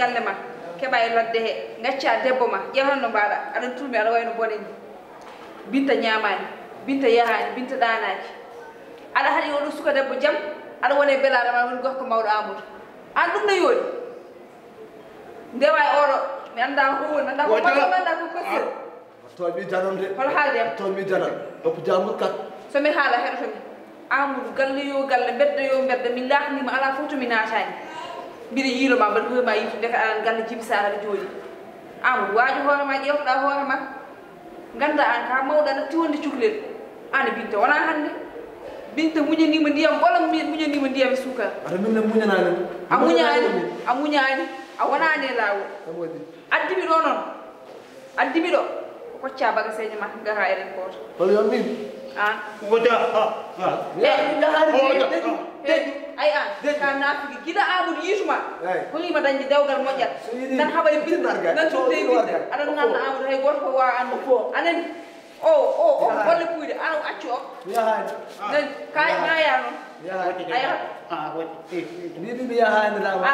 galle ma keɓa e ladde he gacca debbo ma yahanno mbaɗa aɗa tulmi aɗa wayno boneni binta ñamani binta yahani binta ɗanaki aɗa haɗi oɗo suka debbo jaam aɗa wone belaɗa ma woni gorko mawɗo Amadou an ɗum ne yooni ndewa e oɗo mi anda ko woni anda ko anda ko kosir tomi danon de hol haalde tomi danan ɗoppo jamur kat somi haala heɗotomi Amadou galle yo galle bedda yo bedda min lahnima ala fof tomi natani mbiɗa yiiloma mbaɗa koyma yiitu ndeka aɗa galle Djiby Sarr aɗa jooɗi Amadou waaji hoorema ƴewtoɗa hoorema ganda an ka mawɗo aɗa tiwonde cukalel an Binta wona hande Binta muñanima ndiyam ɓolam muñanima ndiyam e sukar aɗa minne muñanani a muñani a wonani e lawol addimi ɗo noon addimi ɗo ko kocca bagaseje ma gara eɗen goto hol yo min an woda ay an ka nafiki guiɗa Amadou yiituma holima dañde dewgal moƴƴat tan haɓay Binta nan tutte Binta aɗa ganna Amadou hay goto ko wawa andu anani o golle puyde an accu o nan ka ñaya noon mbiɗi mi yahanirama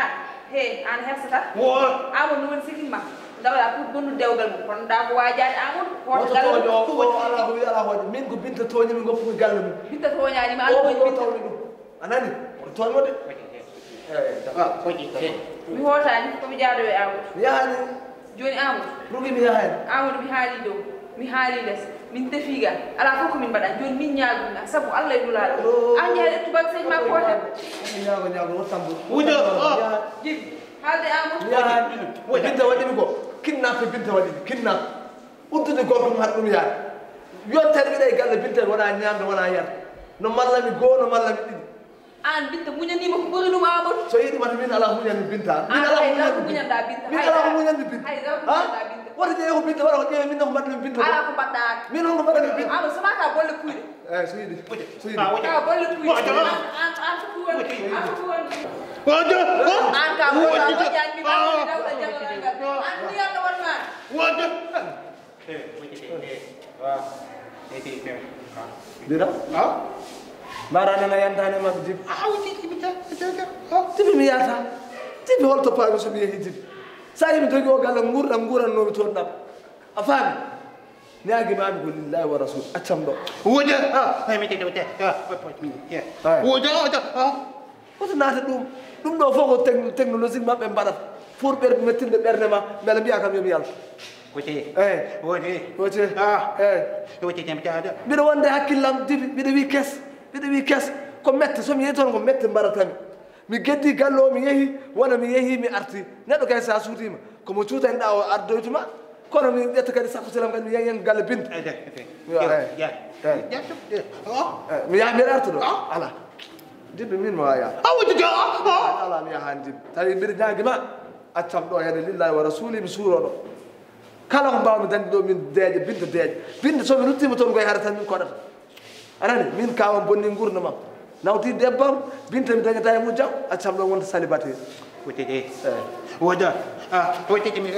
he an hersata Amadou no woni sikimma dawɗa pour bonnu dewgal mum kono ɗa ko wajade Amadou ala ko wi ala hoje min ko Binta toñimi goppumi galle mum Binta toñanima an koye Binta tawmi ɗum anani ko toñmode mi hotani komi jaaɗo e Amadou mi yahani joni Amadou ɗugi mi yahani Amadou mi haali dow mi haali less min defiga ala fof komin mbaɗa joni min ñaaguna sabu Allah e dulaɗo an jeeɗe tubaga seji ma koten ñaago wottambo wujo Djiby haalde Amadou mi yahani Binta waɗimi ko kidnappe Binta waɗimi kidnappe uddude gorko mum haɗa ɗum yaade yontere mbiɗa e galle Binta wona ñamde wona yiyata no mallami goho no mallami ɗiɗi an Binta muñanima ko ɓuri ɗum Amadou so yiɗi mata min ala muñanmi Binta min ala muñanɗa Binta min ala muñanmi Binta woto ƴeewi ko Binta waɗa ko ƴeewi min ko mbaɗanimi Binta ala ko mbaɗɗa min honko mbaɗanimi Binta Amadou sona ka bolle kuyɗe eyyi so yiɗi ka bolle kuyɗe an fof woni an fof woni an ka bolla moƴƴani mi dawda jagalagal an ndiyatno wonma dira mbara nana yantani mabɓe Djiby mi yata Djiby holto paami somi yeehi Djiby sa yimi jogui o galle gurdam gurannomi toon ɗam a faami ñaguimami ko lillahi wa rasul accam ɗo woto naata ɗum ɗo fof ko technologique mabɓe mbaɗata pour mettinde ɓerde ma beele mbiya kam yomi yalta mbiɗa wonde hakkillam Djiby mbiɗa wi kes ko mette somi yeehi toon ko mette mbaɗatami mi geddi galle o mi yeehi wona mi yeehi mi arti neɗɗo kay sa suutima komo cuutaniɗa o ardoytuma kono mi ƴetta kadi sakkotilam kadi mi yeehi galle Binta mi yaha mbiɗa arta ɗo ala Djiby min mi wawa yaha ala mi yahani Djiby tawi mbiɗa ñaguima accam ɗo hede lillahi wa rasuli mi suroɗo kala ko mbawmi dañde ɗo min deeƴa Binta deeƴa Binta somi ruttima toon koye haara tan min koɗata anani min kawam bonni gurdamam nawti debbam Binta mi dañata e mum jaam accam ɗo wonta célibataire woda woda mi